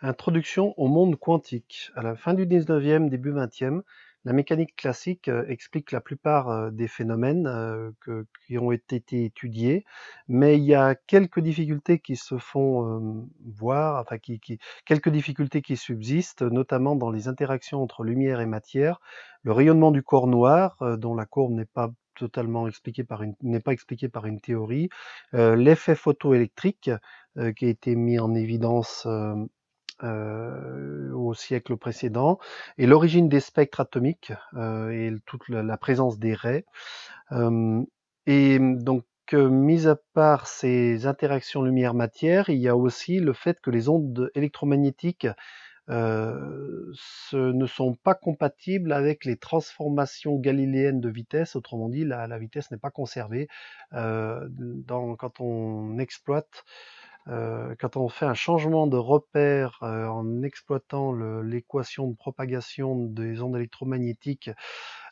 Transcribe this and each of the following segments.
Introduction au monde quantique. À la fin du 19e, début 20e, la mécanique classique explique la plupart des phénomènes qui ont été étudiés, mais il y a quelques difficultés qui se font voir, enfin quelques difficultés qui subsistent, notamment dans les interactions entre lumière et matière, le rayonnement du corps noir, dont la courbe n'est pas totalement expliquée par une théorie, l'effet photoélectrique qui a été mis en évidence au siècle précédent, et l'origine des spectres atomiques et toute la présence des raies. Euh, et donc, mis à part ces interactions lumière-matière, il y a aussi le fait que les ondes électromagnétiques ne sont pas compatibles avec les transformations galiléennes de vitesse. Autrement dit, la vitesse n'est pas conservée quand on exploite quand on fait un changement de repère en exploitant l'équation de propagation des ondes électromagnétiques,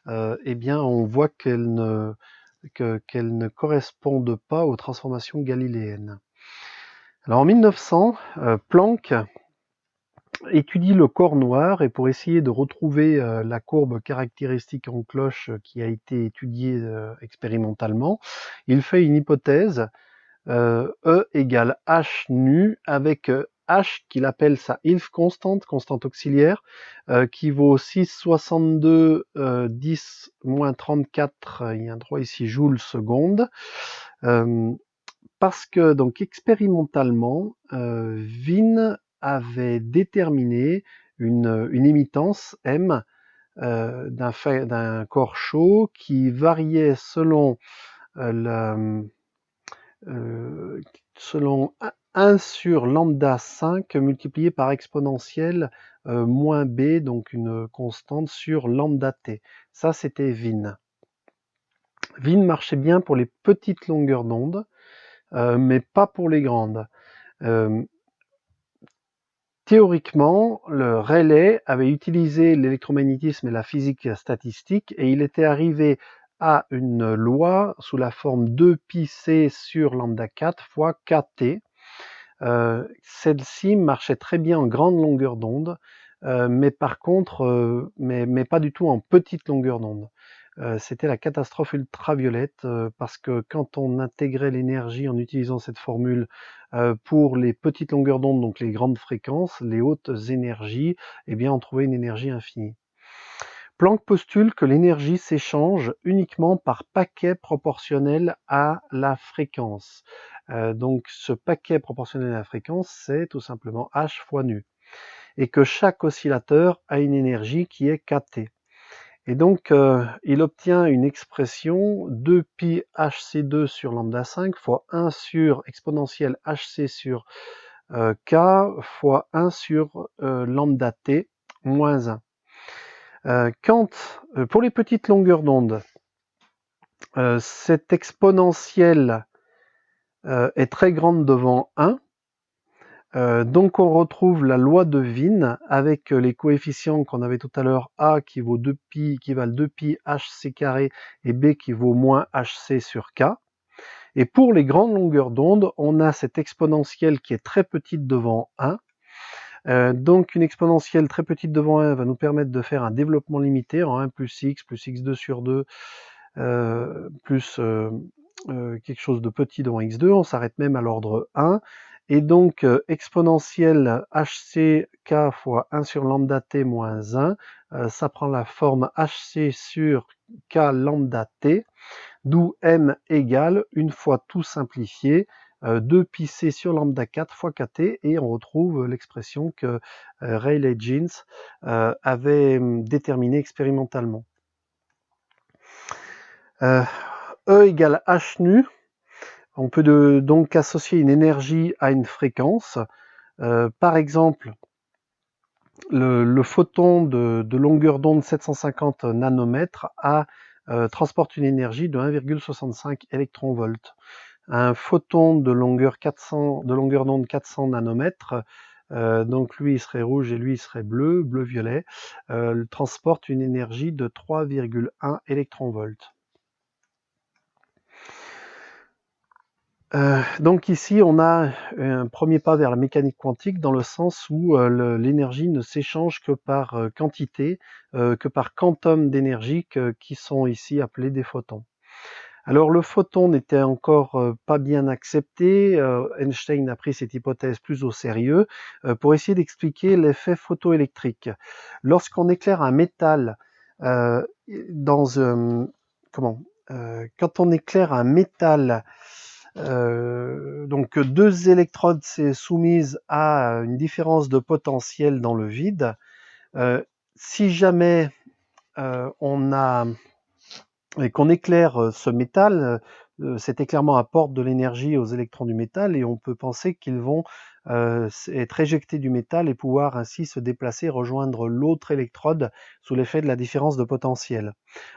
eh bien, on voit qu'elles ne correspondent pas aux transformations galiléennes. Alors en 1900, Planck étudie le corps noir et pour essayer de retrouver la courbe caractéristique en cloche qui a été étudiée expérimentalement, il fait une hypothèse E égale H nu avec H qu'il appelle sa Ilf constante, constante auxiliaire, qui vaut 6,62 10 moins 34, il y a un droit ici, joules seconde, parce que donc expérimentalement, Wien avait déterminé une émittance M d'un corps chaud qui variait euh, selon 1 sur lambda 5 multiplié par exponentielle moins b, donc une constante sur lambda t. Ça, c'était Wien. Wien marchait bien pour les petites longueurs d'onde, mais pas pour les grandes. Euh, Théoriquement, le Rayleigh avait utilisé l'électromagnétisme et la physique statistique et il était arrivé à une loi sous la forme 2πc sur lambda 4 fois kt. Celle-ci marchait très bien en grande longueur d'onde, mais par contre, mais pas du tout en petite longueur d'onde. C'était la catastrophe ultraviolette parce que quand on intégrait l'énergie en utilisant cette formule pour les petites longueurs d'onde, donc les grandes fréquences, les hautes énergies, eh bien on trouvait une énergie infinie. Planck postule que l'énergie s'échange uniquement par paquet proportionnel à la fréquence. Donc ce paquet proportionnel à la fréquence, c'est tout simplement h fois nu. Et que chaque oscillateur a une énergie qui est kT. Et donc, il obtient une expression 2π hc2 sur lambda 5 fois 1 sur exponentielle hc sur k fois 1 sur lambda t moins 1. Pour les petites longueurs d'onde, cette exponentielle est très grande devant 1. Donc on retrouve la loi de Wien avec les coefficients qu'on avait tout à l'heure, A qui vaut 2π, qui valent 2π hc carré et B qui vaut moins hc sur k. Et pour les grandes longueurs d'onde, on a cette exponentielle qui est très petite devant 1. Donc une exponentielle très petite devant 1 va nous permettre de faire un développement limité en 1 plus x2 sur 2, plus quelque chose de petit devant x2, on s'arrête même à l'ordre 1, et donc exponentielle hck fois 1 sur lambda t moins 1, ça prend la forme hc sur k lambda t, d'où m égale, une fois tout simplifié, 2πc sur lambda 4 fois kt, et on retrouve l'expression que Rayleigh-Jeans avait déterminée expérimentalement. E égale h nu, on peut donc associer une énergie à une fréquence. Par exemple, le photon de longueur d'onde 750 nanomètres transporte une énergie de 1,65 électronvolts. Un photon de longueur d'onde 400 nanomètres, donc lui il serait rouge et lui il serait bleu-violet, transporte une énergie de 3,1 électronvolts. Donc ici, on a un premier pas vers la mécanique quantique dans le sens où l'énergie ne s'échange que par quantité, que par quantum d'énergie qui sont ici appelés des photons. Alors le photon n'était encore pas bien accepté. Einstein a pris cette hypothèse plus au sérieux pour essayer d'expliquer l'effet photoélectrique. Lorsqu'on éclaire un métal dans quand on éclaire un métal, donc deux électrodes soumises à une différence de potentiel dans le vide. Si jamais et qu'on éclaire ce métal, cet éclairement apporte de l'énergie aux électrons du métal et on peut penser qu'ils vont être éjectés du métal et pouvoir ainsi se déplacer, rejoindre l'autre électrode sous l'effet de la différence de potentiel.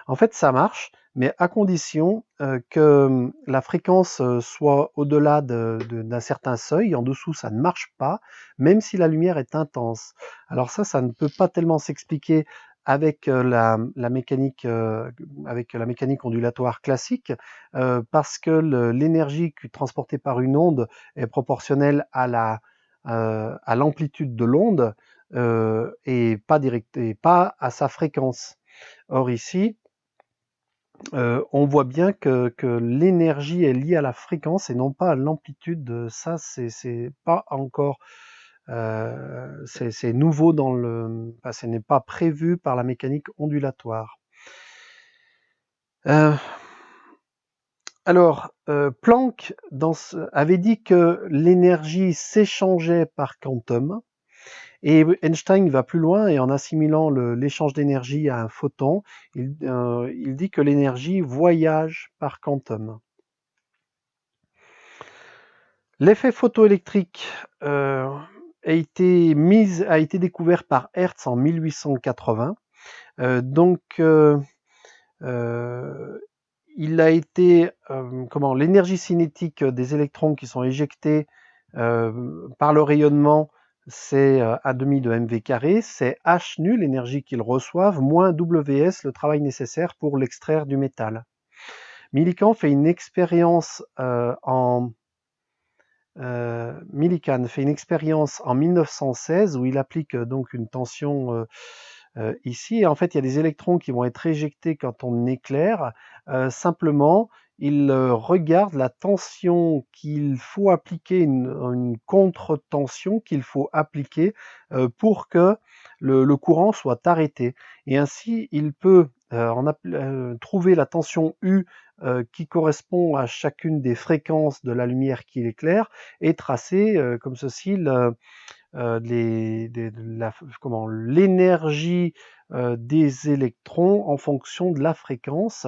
En fait, ça marche, mais à condition que la fréquence soit au-delà d'un certain seuil. En dessous, ça ne marche pas, même si la lumière est intense. Alors ça ne peut pas tellement s'expliquer avec la mécanique ondulatoire classique, parce que l'énergie transportée par une onde est proportionnelle à l'amplitude de l'onde et pas à sa fréquence. Or ici, on voit bien que l'énergie est liée à la fréquence et non pas à l'amplitude. Ça, c'est pas encore c'est nouveau ce n'est pas prévu par la mécanique ondulatoire. Alors, Planck avait dit que l'énergie s'échangeait par quantum, et Einstein va plus loin et en assimilant l'échange d'énergie à un photon, il dit que l'énergie voyage par quantum. L'effet photoélectrique a été découvert par Hertz en 1880. Il a été l'énergie cinétique des électrons qui sont éjectés par le rayonnement, c'est A demi de mv carré, c'est h nu, l'énergie qu'ils reçoivent, moins ws, le travail nécessaire pour l'extraire du métal. Millikan fait une expérience en 1916 où il applique donc une tension ici. Et en fait, il y a des électrons qui vont être éjectés quand on éclaire. Simplement, il regarde la tension qu'il faut appliquer, une contre-tension qu'il faut appliquer pour que le courant soit arrêté. Et ainsi, il peut trouver la tension U qui correspond à chacune des fréquences de la lumière qu'il éclaire et tracer comme ceci l'énergie des électrons en fonction de la fréquence,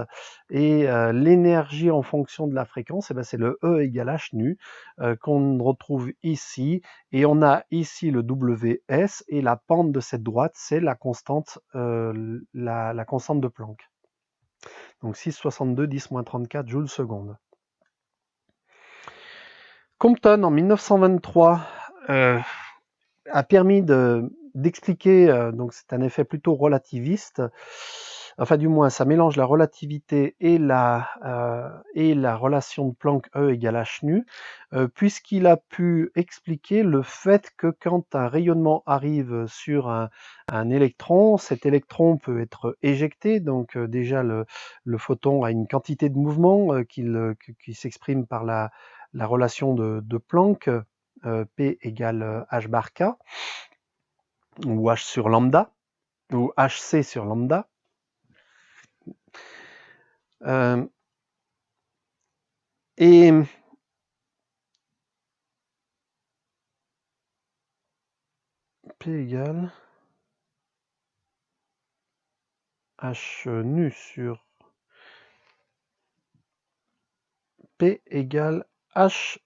et l'énergie en fonction de la fréquence, c'est le E égale h nu qu'on retrouve ici, et on a ici le Ws, et la pente de cette droite, c'est la constante la constante de Planck. Donc 6,62 10-34 joules seconde. Compton en 1923 a permis d'expliquer, donc c'est un effet plutôt relativiste, enfin du moins ça mélange la relativité et la relation de Planck E égale h nu, puisqu'il a pu expliquer le fait que quand un rayonnement arrive sur un électron, cet électron peut être éjecté, donc déjà le photon a une quantité de mouvement qui s'exprime par la relation de Planck, P égale H bar K, ou H sur lambda, ou HC sur lambda. Et P égale H nu sur P égale H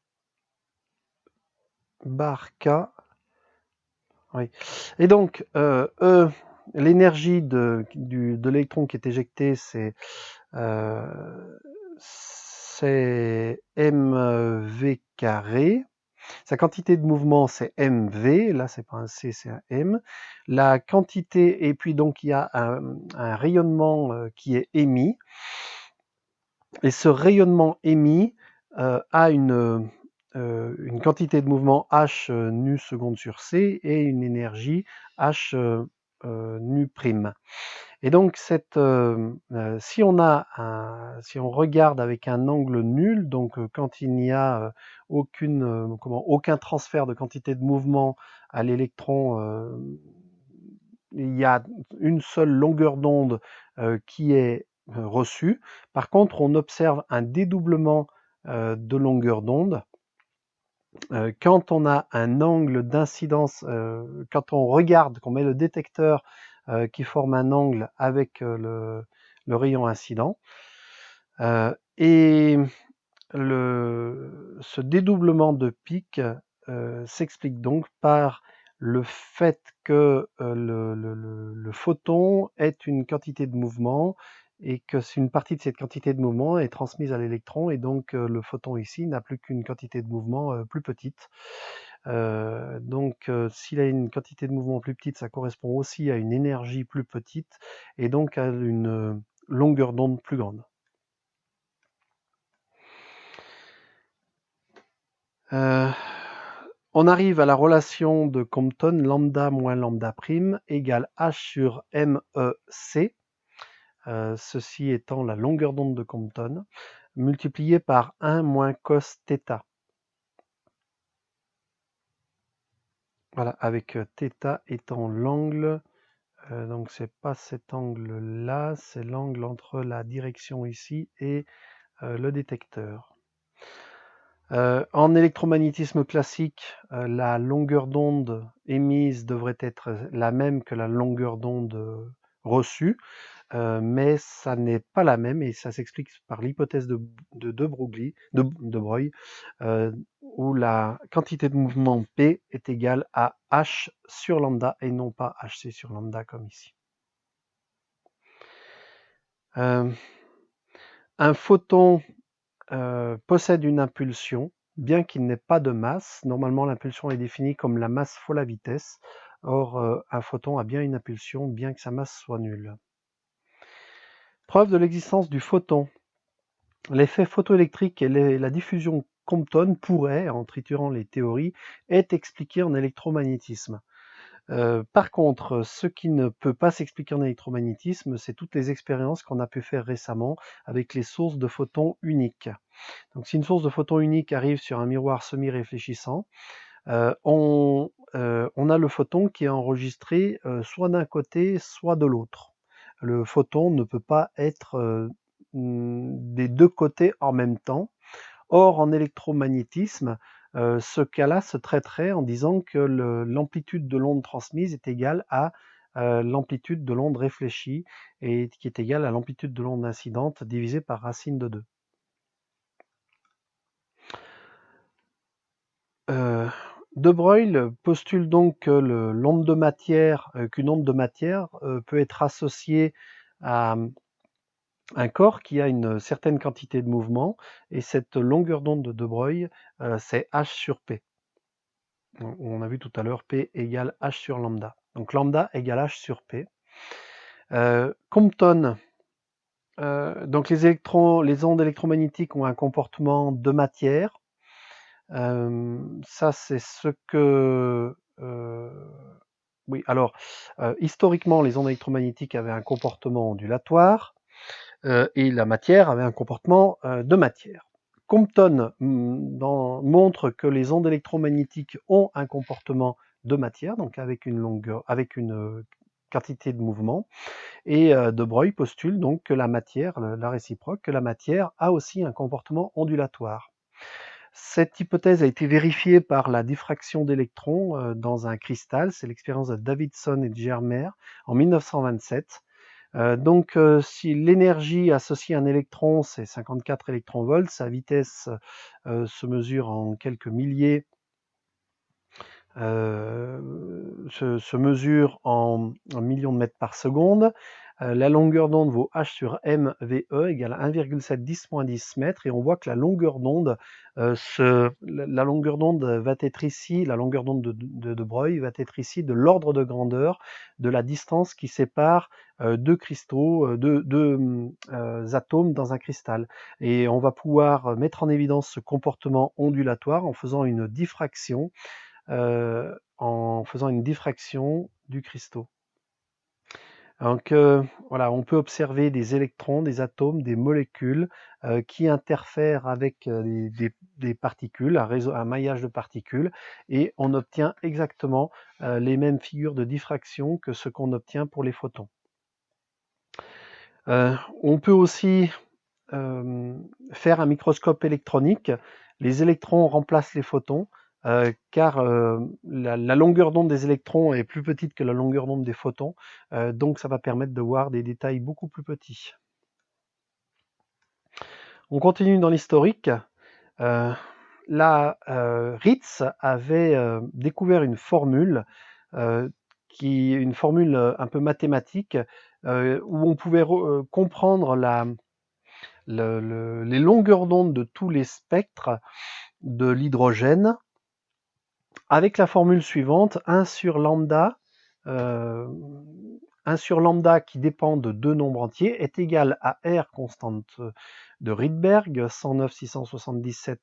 bar K. Oui. Et donc, l'énergie de l'électron qui est éjecté, c'est mv carré. Sa quantité de mouvement, c'est mv. Là, c'est pas un c, c'est un m. La quantité, et puis donc il y a un rayonnement qui est émis. Et ce rayonnement émis a une quantité de mouvement h nu seconde sur c et une énergie h nu prime. Et donc si on regarde avec un angle nul, donc quand il n'y a aucun transfert de quantité de mouvement à l'électron, il y a une seule longueur d'onde qui est reçue. Par contre, on observe un dédoublement de longueur d'onde quand on a un angle d'incidence, quand on regarde, qu'on met le détecteur qui forme un angle avec le rayon incident. Et ce dédoublement de pic s'explique donc par le fait que le photon est une quantité de mouvement et que une partie de cette quantité de mouvement est transmise à l'électron, et donc le photon ici n'a plus qu'une quantité de mouvement plus petite. Donc s'il a une quantité de mouvement plus petite, ça correspond aussi à une énergie plus petite et donc à une longueur d'onde plus grande. On arrive à la relation de Compton, lambda moins lambda prime égale h sur MEC, ceci étant la longueur d'onde de Compton, multiplié par 1 moins cos θ. Voilà, avec θ étant l'angle, donc c'est pas cet angle-là, c'est l'angle entre la direction ici et le détecteur. En électromagnétisme classique, la longueur d'onde émise devrait être la même que la longueur d'onde reçue, mais ça n'est pas la même et ça s'explique par l'hypothèse de Broglie, où la quantité de mouvement P est égale à h sur lambda et non pas hc sur lambda comme ici. Un photon possède une impulsion, bien qu'il n'ait pas de masse. Normalement, l'impulsion est définie comme la masse fois la vitesse. Or, un photon a bien une impulsion, bien que sa masse soit nulle. Preuve de l'existence du photon. L'effet photoélectrique et la diffusion Compton pourraient, en triturant les théories, être expliqués en électromagnétisme. Par contre, ce qui ne peut pas s'expliquer en électromagnétisme, c'est toutes les expériences qu'on a pu faire récemment avec les sources de photons uniques. Donc si une source de photons unique arrive sur un miroir semi-réfléchissant, on a le photon qui est enregistré soit d'un côté, soit de l'autre. Le photon ne peut pas être des deux côtés en même temps. Or, en électromagnétisme, ce cas-là se traiterait en disant que l'amplitude de l'onde transmise est égale à l'amplitude de l'onde réfléchie, et qui est égale à l'amplitude de l'onde incidente divisée par racine de 2. De Broglie postule donc que qu'une onde de matière peut être associée à un corps qui a une certaine quantité de mouvement, et cette longueur d'onde de Broglie, c'est h sur p. On a vu tout à l'heure P égale h sur lambda. Donc lambda égale h sur p. Compton, donc les ondes électromagnétiques ont un comportement de matière. Ça, c'est ce que... oui, alors, historiquement, les ondes électromagnétiques avaient un comportement ondulatoire et la matière avait un comportement de matière. Compton montre que les ondes électromagnétiques ont un comportement de matière, donc avec une quantité de mouvement, et de Broglie postule donc que la matière, la réciproque, que la matière a aussi un comportement ondulatoire. Cette hypothèse a été vérifiée par la diffraction d'électrons dans un cristal, c'est l'expérience de Davidson et de Germer en 1927. Donc si l'énergie associée à un électron, c'est 54 électronvolts, sa vitesse se mesure en quelques milliers, se mesure en millions de mètres par seconde. la longueur d'onde vaut h sur mve égale 1,710-10 mètres, et on voit que la longueur d'onde va être ici, la longueur d'onde de Broglie va être ici de l'ordre de grandeur de la distance qui sépare deux cristaux, deux atomes dans un cristal. Et on va pouvoir mettre en évidence ce comportement ondulatoire en faisant une diffraction du cristaux. Donc voilà, on peut observer des électrons, des atomes, des molécules qui interfèrent avec des particules, un maillage de particules, et on obtient exactement les mêmes figures de diffraction que ce qu'on obtient pour les photons. On peut aussi faire un microscope électronique. Les électrons remplacent les photons, car la longueur d'onde des électrons est plus petite que la longueur d'onde des photons, donc ça va permettre de voir des détails beaucoup plus petits. On continue dans l'historique. Ritz avait découvert une formule, une formule un peu mathématique, où on pouvait comprendre les longueurs d'onde de tous les spectres de l'hydrogène avec la formule suivante: 1 sur lambda qui dépend de deux nombres entiers est égal à R constante de Rydberg, 109 677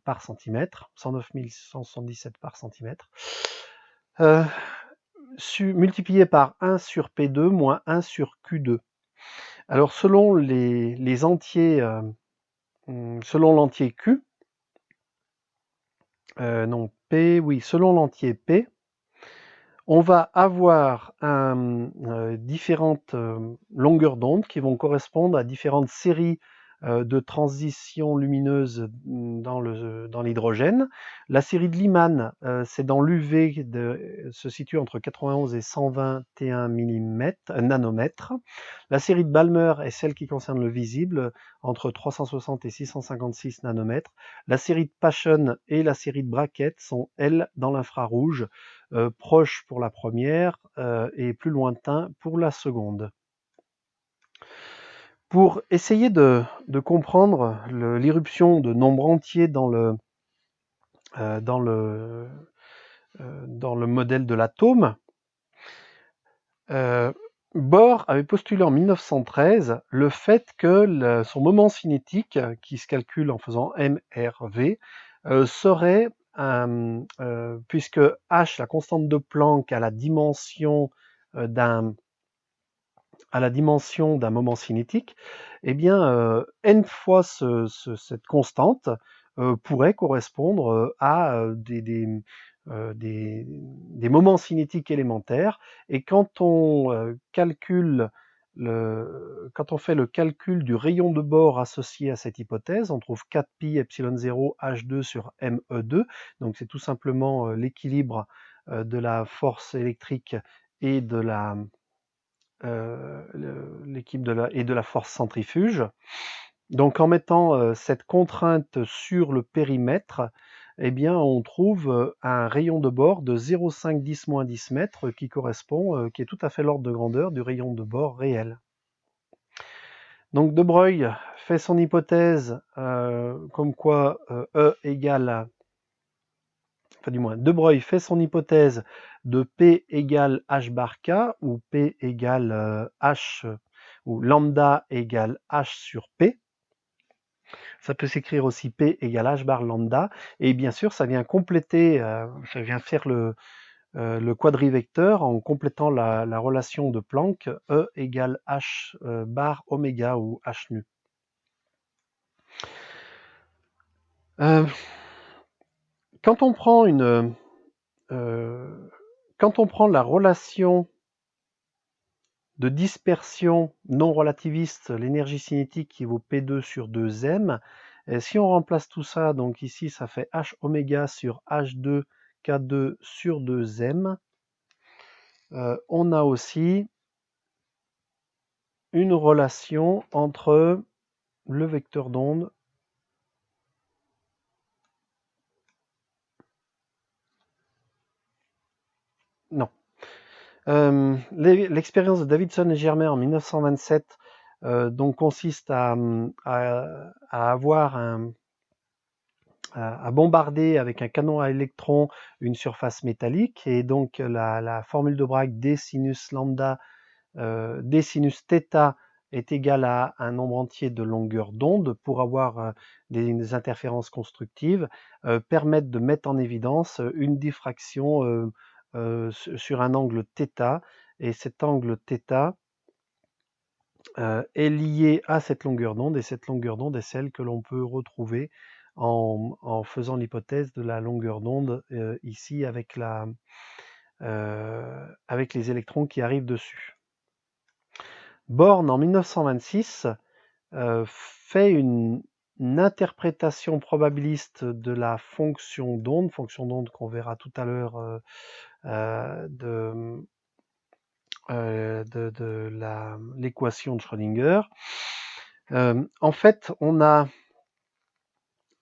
par centimètre, 109 677 par centimètre, multiplié par 1 sur P2 moins 1 sur Q2. Alors selon les entiers, selon l'entier Q, selon l'entier P, on va avoir différentes longueurs d'onde qui vont correspondre à différentes séries de transitions lumineuses dans l'hydrogène. La série de Lyman, c'est dans l'UV, se situe entre 91 et 121 nanomètres. La série de Balmer est celle qui concerne le visible, entre 360 et 656 nanomètres. La série de Paschen et la série de Brackett sont, elles, dans l'infrarouge, proches pour la première et plus lointain pour la seconde. Pour essayer de comprendre l'irruption de nombres entiers dans le modèle de l'atome, Bohr avait postulé en 1913 le fait que son moment cinétique, qui se calcule en faisant MRV, serait, puisque H, la constante de Planck, a la dimension d'un moment cinétique, eh bien n fois cette constante pourrait correspondre à des moments cinétiques élémentaires. Et quand on fait le calcul du rayon de Bohr associé à cette hypothèse, on trouve 4pi epsilon 0 H2 sur ME2, donc c'est tout simplement l'équilibre de la force électrique et de la force centrifuge. Donc en mettant cette contrainte sur le périmètre, eh bien on trouve un rayon de Bohr de 0,5 10-10 mètres qui est tout à fait l'ordre de grandeur du rayon de Bohr réel. Donc De Broglie fait son hypothèse comme quoi De Broglie fait son hypothèse de P égale H bar K, où P égale H, ou lambda égale H sur P. Ça peut s'écrire aussi P égale H bar lambda, et bien sûr ça vient compléter, ça vient faire le quadrivecteur en complétant la relation de Planck, E égale H bar oméga, ou H nu. Quand on prend la relation de dispersion non relativiste, l'énergie cinétique qui vaut P2 sur 2m, et si on remplace tout ça, donc ici ça fait H oméga sur H2 K2 sur 2m, on a aussi une relation entre le vecteur d'onde L'expérience de Davidson et Germer en 1927 donc consiste à bombarder avec un canon à électrons une surface métallique, et donc la formule de Bragg d sinus lambda d sinus θ est égal à un nombre entier de longueurs d'onde pour avoir des interférences constructives, permettent de mettre en évidence une diffraction sur un angle θ, et cet angle θ est lié à cette longueur d'onde, et cette longueur d'onde est celle que l'on peut retrouver en faisant l'hypothèse de la longueur d'onde ici avec les électrons qui arrivent dessus. Born en 1926 fait une interprétation probabiliste de la fonction d'onde qu'on verra tout à l'heure de l'équation de Schrödinger. En fait, on a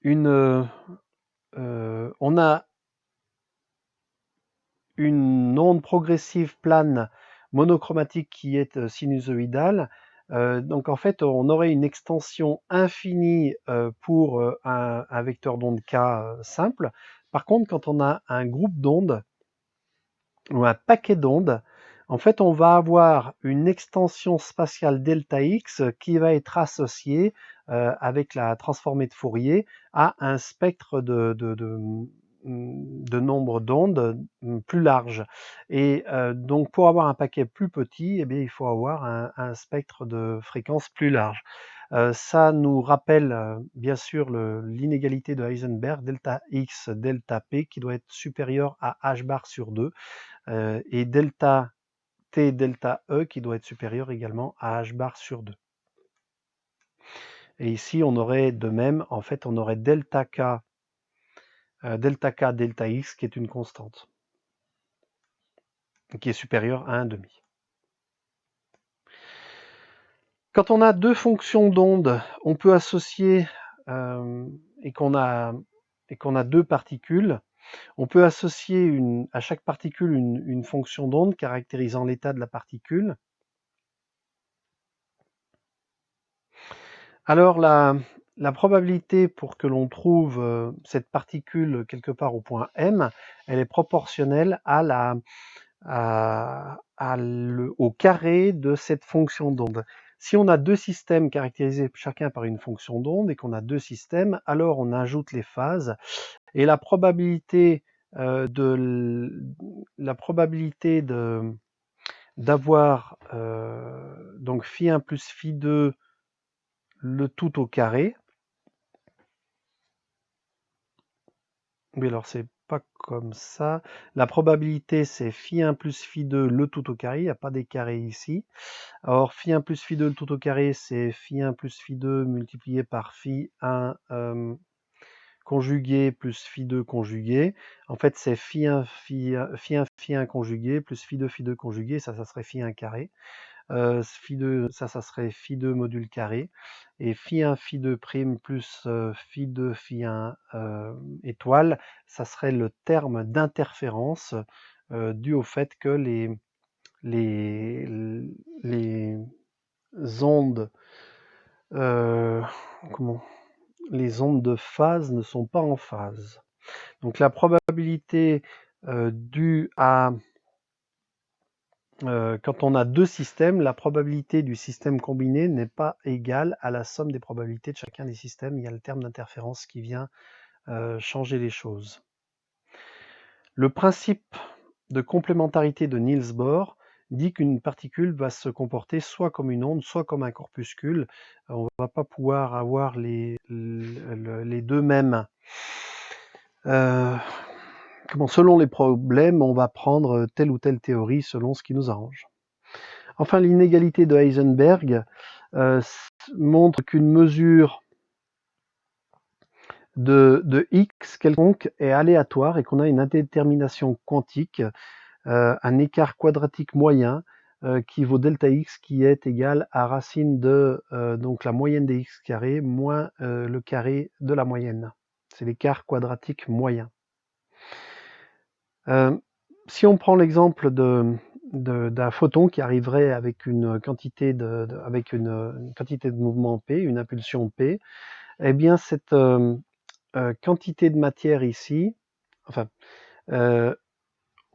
une onde progressive plane monochromatique qui est sinusoïdale. Donc en fait, on aurait une extension infinie pour un vecteur d'onde k simple. Par contre, quand on a un groupe d'ondes ou un paquet d'ondes, en fait, on va avoir une extension spatiale delta x qui va être associée avec la transformée de Fourier à un spectre de nombre d'ondes plus large. Et donc, pour avoir un paquet plus petit, eh bien, il faut avoir un spectre de fréquence plus large. Ça nous rappelle bien sûr l'inégalité de Heisenberg, delta x, delta p, qui doit être supérieur à h bar sur 2, et delta t, delta e, qui doit être supérieur également à h bar sur 2. Et ici, on aurait de même, en fait, on aurait delta k, delta x, qui est une constante, qui est supérieure à 1,5. Quand on a deux fonctions d'onde, on peut associer, et qu'on a deux particules, on peut associer à chaque particule une fonction d'onde caractérisant l'état de la particule. Alors la probabilité pour que l'on trouve cette particule quelque part au point M, elle est proportionnelle au carré de cette fonction d'onde. Si on a deux systèmes caractérisés chacun par une fonction d'onde et qu'on a deux systèmes, alors on ajoute les phases, et la probabilité d'avoir donc phi1 plus phi2 le tout au carré. Oui, alors c'est pas comme ça. La probabilité, c'est phi1 plus phi2 le tout au carré. Il n'y a pas des carrés ici. Alors, phi1 plus phi2 le tout au carré, c'est phi1 plus phi2 multiplié par phi1 conjugué plus phi2 conjugué. En fait, c'est phi1 phi1 conjugué plus phi2 phi2 conjugué. Ça serait phi1 carré. Phi2, ça serait phi2 module carré, et phi1 phi2 prime plus phi2 phi1 étoile, ça serait le terme d'interférence dû au fait que les ondes les ondes de phase ne sont pas en phase. Donc la probabilité due à quand on a deux systèmes, la probabilité du système combiné n'est pas égale à la somme des probabilités de chacun des systèmes. Il y a le terme d'interférence qui vient changer les choses. Le principe de complémentarité de Niels Bohr dit qu'une particule va se comporter soit comme une onde, soit comme un corpuscule. On ne va pas pouvoir avoir les deux mêmes. Selon les problèmes, on va prendre telle ou telle théorie selon ce qui nous arrange. Enfin, l'inégalité de Heisenberg montre qu'une mesure de x quelconque est aléatoire et qu'on a une indétermination quantique, un écart quadratique moyen qui vaut delta x, qui est égal à racine de donc la moyenne des x carrés moins le carré de la moyenne. C'est l'écart quadratique moyen. Si on prend l'exemple d'un photon qui arriverait avec une quantité une quantité de mouvement P, une impulsion P, eh bien cette quantité de matière ici, enfin,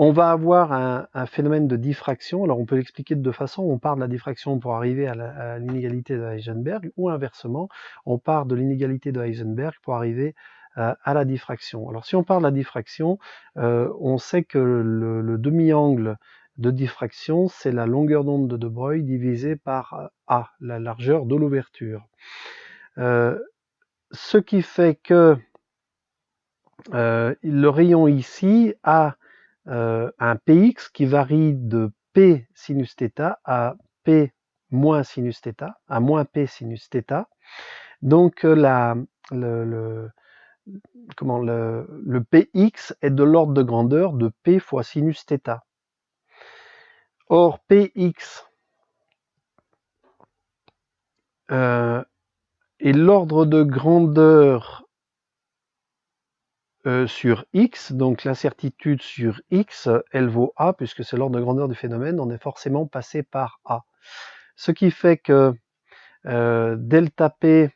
on va avoir un phénomène de diffraction. Alors on peut l'expliquer de deux façons. On part de la diffraction pour arriver à l'inégalité de Heisenberg, ou inversement, on part de l'inégalité de Heisenberg pour arriver à la diffraction. Alors si on part de la diffraction, on sait que le demi-angle de diffraction, c'est la longueur d'onde de De Broglie divisée par A, la largeur de l'ouverture. Ce qui fait que le rayon ici a un px qui varie de p sinus θ à p moins sinus θ, à moins p sinus θ. Donc le px est de l'ordre de grandeur de p fois sinus θ. Or px est l'ordre de grandeur sur x, donc l'incertitude sur x, elle vaut a, puisque c'est l'ordre de grandeur du phénomène, on est forcément passé par a. Ce qui fait que delta p,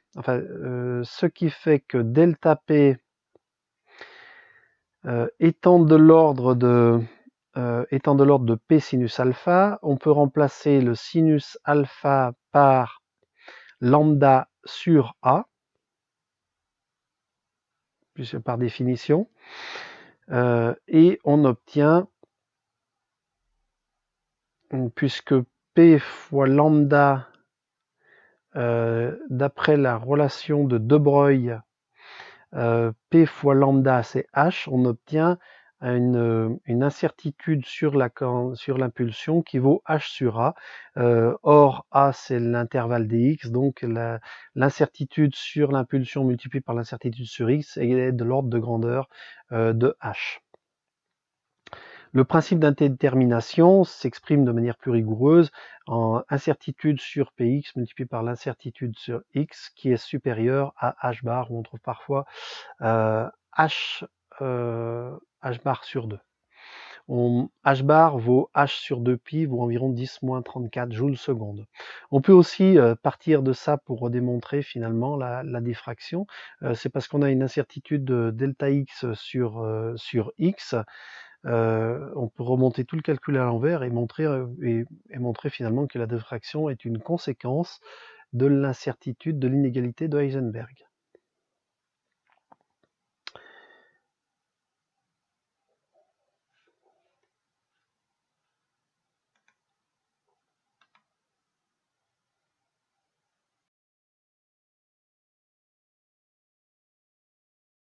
étant de l'ordre de p sinus alpha, on peut remplacer le sinus alpha par lambda sur a, puisque par définition, et on obtient, puisque p fois lambda, d'après la relation de De Broglie, p fois lambda c'est h, on obtient une incertitude sur l'impulsion qui vaut h sur a. Or a c'est l'intervalle dx, donc l'incertitude sur l'impulsion multipliée par l'incertitude sur x est de l'ordre de grandeur de h. Le principe d'indétermination s'exprime de manière plus rigoureuse en incertitude sur Px multiplié par l'incertitude sur X qui est supérieure à H bar, où on trouve parfois H bar sur 2. H bar vaut H sur 2pi, vaut environ 10-34 joules seconde. On peut aussi partir de ça pour démontrer finalement la diffraction. C'est parce qu'on a une incertitude de delta X sur X. On peut remonter tout le calcul à l'envers et montrer finalement que la diffraction est une conséquence de l'incertitude de l'inégalité de Heisenberg.